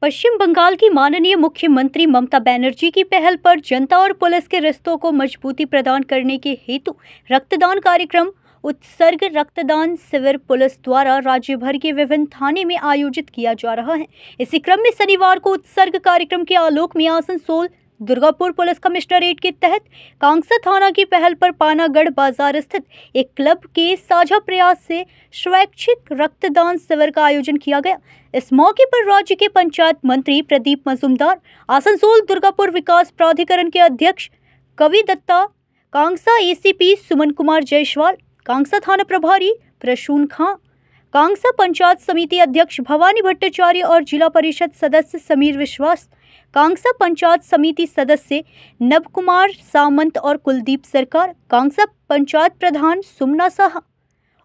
पश्चिम बंगाल की माननीय मुख्यमंत्री ममता बनर्जी की पहल पर जनता और पुलिस के रिश्तों को मजबूती प्रदान करने के हेतु रक्तदान कार्यक्रम उत्सर्ग रक्तदान शिविर पुलिस द्वारा राज्य भर के विभिन्न थाने में आयोजित किया जा रहा है। इसी क्रम में शनिवार को उत्सर्ग कार्यक्रम के आलोक में आसनसोल दुर्गापुर पुलिस कमिश्नरेट के तहत कांगसा थाना की पहल पर पानागढ़ बाजार स्थित एक क्लब के साझा प्रयास से स्वैच्छिक रक्तदान शिविर का आयोजन किया गया। इस मौके पर राज्य के पंचायत मंत्री प्रदीप मजूमदार, आसनसोल दुर्गापुर विकास प्राधिकरण के अध्यक्ष कवि दत्ता, कांगसा एसीपी सुमन कुमार जायसवाल, कांगसा थाना प्रभारी प्रसून खां, कांगसा पंचायत समिति अध्यक्ष भवानी भट्टाचार्य और जिला परिषद सदस्य समीर विश्वास, कांगसा पंचायत समिति सदस्य नव कुमार सामंत और कुलदीप सरकार, कांगसा पंचायत प्रधान सुमना साहा,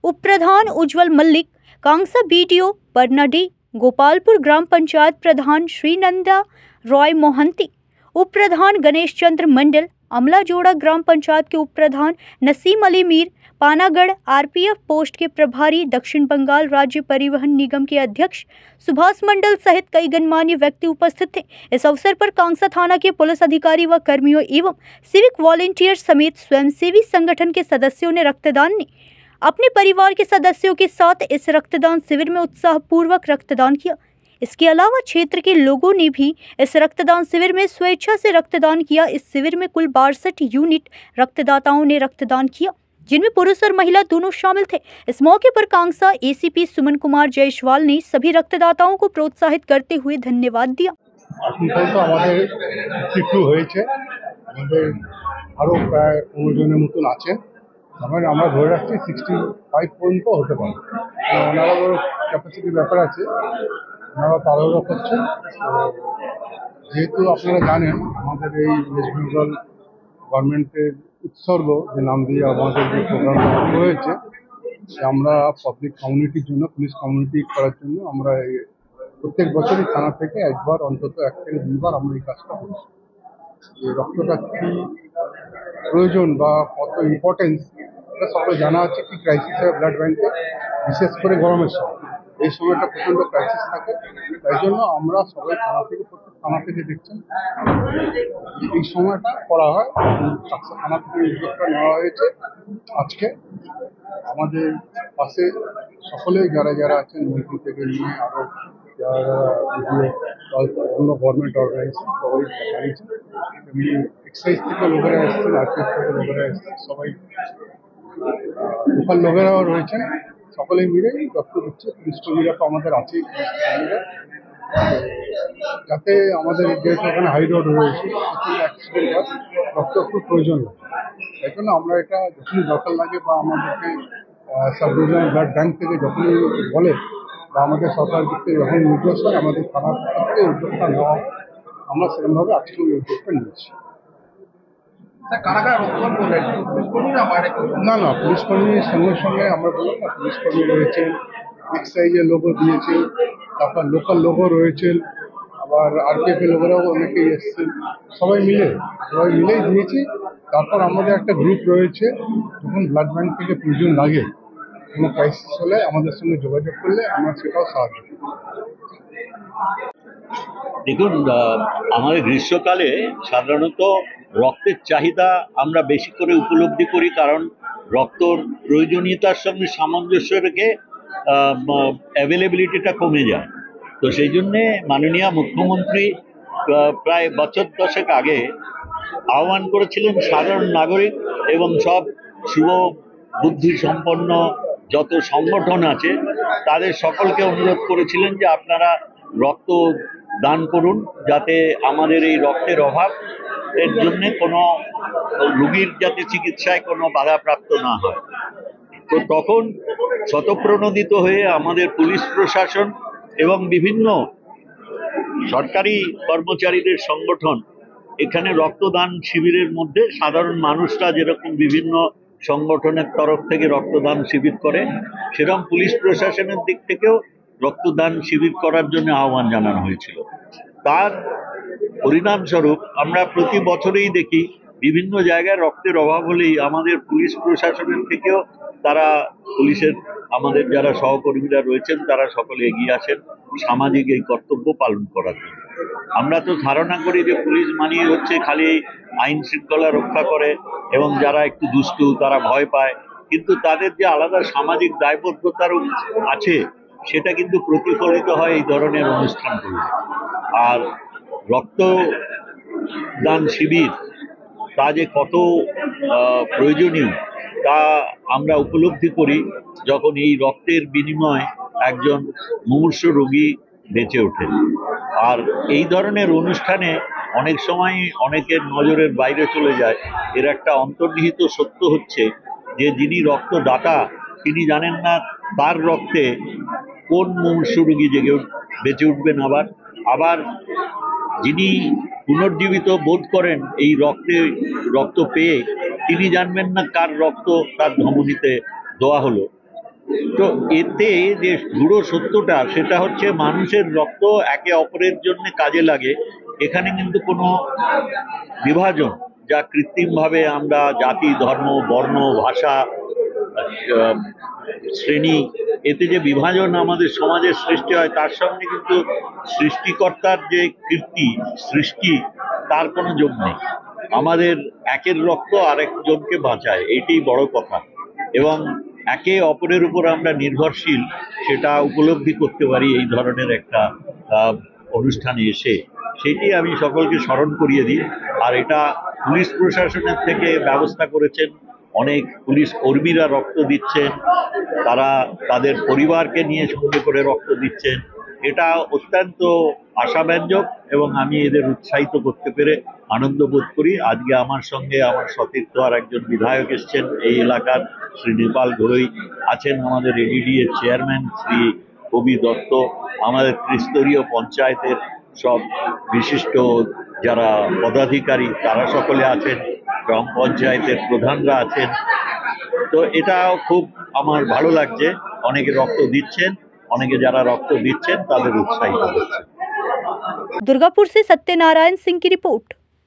उप प्रधान उज्जवल मल्लिक, कांगसा बीडीओ बरनाडी, गोपालपुर ग्राम पंचायत प्रधान श्रीनंदा रॉय मोहंती, उप प्रधान गणेश चंद्र मंडल, अमलाजोड़ा ग्राम पंचायत के उप प्रधान नसीम अली मीर, पानागढ़ आरपीएफ पोस्ट के प्रभारी, दक्षिण बंगाल राज्य परिवहन निगम के अध्यक्ष सुभाष मंडल सहित कई गणमान्य व्यक्ति उपस्थित थे। इस अवसर पर कांगसा थाना के पुलिस अधिकारी व कर्मियों एवं सिविक वॉलेंटियर समेत स्वयंसेवी संगठन के सदस्यों ने रक्तदान ने अपने परिवार के सदस्यों के साथ इस रक्तदान शिविर में उत्साहपूर्वक रक्तदान किया। इसके अलावा क्षेत्र के लोगों ने भी इस रक्तदान शिविर में स्वेच्छा से रक्तदान किया। इस शिविर में कुल 62 यूनिट रक्तदाताओं ने रक्तदान किया, जिनमें पुरुष और महिला दोनों शामिल थे। इस मौके पर कांगसा एसीपी सुमन कुमार जायसवाल ने सभी रक्तदाताओं को प्रोत्साहित करते हुए धन्यवाद दिया। আমরা ধরে রাখছি 65 পর্যন্ত হতে পারে। ওনারা ক্যাপাসিটি ব্যাপার আছে, ওনারা তাড়াহুড়ো করছেন। যেহেতু আপনারা জানেন আমাদের এই ওয়েস্ট বেঙ্গল গভর্নমেন্টের উৎসর্গ যে নাম দিয়ে আমাদের যে প্রোগ্রামটা শুরু হয়েছে, আমরা পাবলিক কমিউনিটির জন্য, পুলিশ কমিউনিটি করার জন্য আমরা প্রত্যেক বছরই থানা থেকে একবার অন্তত 1 থেকে 2 বার আমরা এই কাজটা করছি। যে রক্তটা কি প্রয়োজন বা কত ইম্পর্টেন্স এটা সকলে জানা আছে। কি ক্রাইসিস হয় ব্লাড ব্যাংকে, বিশেষ করে গরমের সময়, এই সময়টা প্রচণ্ড ক্রাইসিস থাকে। তাই জন্য আমরা সবাই থানা থেকে, প্রত্যেক থানা থেকে দেখছেন এই সময়টা করা হয়। থানা থেকে উদ্যোগটা নেওয়া হয়েছে। আজকে আমাদের পাশে সকলে যারা যারা আছেন, মন্ত্রী থেকে নিয়ে আরও যারা অন্য গভর্নমেন্ট অর্গানাইজেশন সবাই দাঁড়িয়েছেন, এমনি এক্সাইজ থেকে লোকেরা এসছেন, আরপিএফ থেকে লোকেরা এসছেন, সবাই লোকাল লোকেরাও রয়েছেন। সকলেই মিলে রক্ত দিচ্ছে। পুলিশ কর্মীরা তো আমাদের আছেই, যাতে আমাদের যেহেতু ওখানে হাই রোড রয়েছে, অ্যাক্সিডেন্ট হয়, রক্ত খুব প্রয়োজন লাগে। তাই জন্য আমরা এটা যখনই দরকার লাগে বা আমাদেরকে সাব ডিভিশনাল ব্লাড ব্যাংক থেকে যখনই বলে বা আমাদের সরকার দিক থেকে যখন নির্দেশ হয়, আমাদের থানার থেকে উদ্যোগটা নেওয়া হয়। আমরা সেরকমভাবে আজকে ওই উদ্যোগটা নিয়েছি। না না, পুলিশ কর্মীর সঙ্গে সঙ্গে আমরা বললাম না, পুলিশ কর্মী রয়েছেন, এক্সাইজের লোগো দিয়েছে, তারপর লোকাল লোগো রয়েছেন, আবার আরপিএফ এর লোকেরাও অনেকেই এসছেন। সবাই মিলেই দিয়েছি। তারপর আমাদের একটা গ্রুপ রয়েছে, যখন ব্লাড ব্যাংক থেকে প্রয়োজন লাগে, কোনো ক্রাইসিস হলে আমাদের সঙ্গে যোগাযোগ করলে আমরা সেটাও সাহায্য করি। দেখুন, আমাদের গ্রীষ্মকালে সাধারণত রক্তের চাহিদা আমরা বেশি করে উপলব্ধি করি, কারণ রক্তর প্রয়োজনীয়তার সঙ্গে সামঞ্জস্য রেখে অ্যাভেলেবিলিটিটা কমে যায়। তো সেই জন্যে মাননীয় মুখ্যমন্ত্রী প্রায় বছর 10 আগে আহ্বান করেছিলেন সাধারণ নাগরিক এবং সব শুভ বুদ্ধি সম্পন্ন যত সংগঠন আছে তাদের সকলকে অনুরোধ করেছিলেন যে আপনারা রক্ত দান করুন, যাতে আমাদের এই রক্তের অভাব এর জন্যে কোনো রোগীর যাতে চিকিৎসায় কোনো বাধাপ্রাপ্ত না হয়। তো তখন স্বতঃপ্রণোদিত হয়ে আমাদের পুলিশ প্রশাসন এবং বিভিন্ন সরকারি কর্মচারীদের সংগঠন এখানে রক্তদান শিবিরের মধ্যে সাধারণ মানুষরা যেরকম বিভিন্ন সংগঠনের তরফ থেকে রক্তদান শিবির করে, সেরকম পুলিশ প্রশাসনের দিক থেকেও রক্তদান শিবির করার জন্য আহ্বান জানানো হয়েছিল। তার পরিণামস্বরূপ আমরা প্রতি বছরেই দেখি বিভিন্ন জায়গায় রক্তের অভাব হলেই আমাদের পুলিশ প্রশাসনের থেকেও তারা পুলিশের আমাদের যারা সহকর্মীরা রয়েছেন তারা সকলে এগিয়ে আসেন সামাজিক এই কর্তব্য পালন করার জন্য। আমরা তো ধারণা করি যে পুলিশ মানেই হচ্ছে খালি আইন শৃঙ্খলা রক্ষা করে এবং যারা একটু দুষ্টু তারা ভয় পায়, কিন্তু তাদের যে আলাদা সামাজিক দায়বদ্ধতারও আছে সেটা কিন্তু প্রতিফলিত হয় এই ধরনের অনুষ্ঠানগুলো। আর রক্তদান শিবির তা যে কত প্রয়োজনীয় তা আমরা উপলব্ধি করি যখন এই রক্তের বিনিময়ে একজন মুমূর্ষ রোগী বেঁচে ওঠেন। আর এই ধরনের অনুষ্ঠানে অনেক সময় অনেকের নজরের বাইরে চলে যায়। এর একটা অন্তর্নিহিত সত্য হচ্ছে যে যিনি রক্তদাতা তিনি জানেন না তার রক্তে কোন মুমূর্ষ রোগী বেঁচে উঠবেন। আবার যিনি পুনর্জীবিত বোধ করেন এই রক্ত পেয়ে তিনি জানবেন না কার রক্ত তার ধমনীতে দেওয়া হলো। তো এতে যে গুঁড়ো সত্যটা সেটা হচ্ছে মানুষের রক্ত একে অপরের জন্য কাজে লাগে। এখানে কিন্তু কোনো বিভাজন যা কৃত্রিমভাবে আমরা জাতি, ধর্ম, বর্ণ, ভাষা, শ্রেণী এতে যে বিভাজন আমাদের সমাজের সৃষ্টি হয় তার সঙ্গে কিন্তু সৃষ্টিকর্তার যে কীর্তি সৃষ্টি তার কোনো যোগ নেই। আমাদের একের রক্ত আরেকজনকে বাঁচায়, এটাই বড় কথা। এবং একে অপরের উপর আমরা নির্ভরশীল সেটা উপলব্ধি করতে পারি এই ধরনের একটা অনুষ্ঠানে এসে। সেটি আমি সকলকে স্মরণ করিয়ে দিই। আর এটা পুলিশ প্রশাসনের থেকে ব্যবস্থা করেছেন, অনেক পুলিশ কর্মীরা রক্ত দিচ্ছেন, তারা তাদের পরিবারকে নিয়ে সঙ্গে করে রক্ত দিচ্ছেন। এটা অত্যন্ত আশাব্যঞ্জক এবং আমি এদের উৎসাহিত করতে পেরে আনন্দ বোধ করি। আজকে আমার সঙ্গে আমার সতীর্থ আর একজন বিধায়ক এসছেন এই এলাকার, শ্রী নেপাল ঘোড়ই আছেন, আমাদের এডিডি এর চেয়ারম্যান শ্রী কবি দত্ত, আমাদের ত্রিস্তরীয় পঞ্চায়েতের সব বিশিষ্ট যারা পদাধিকারী তারা সকলে আছেন, গ্রাম পঞ্চায়েতের প্রধানরা আছেন। তো এটাও খুব আমার ভালো লাগছে, অনেকে রক্ত দিচ্ছেন, অনেকে যারা রক্ত দিচ্ছেন তাদের উৎসাহিত করছে। दुर्गापुर से सत्यनारायण सिंह की रिपोर्ट।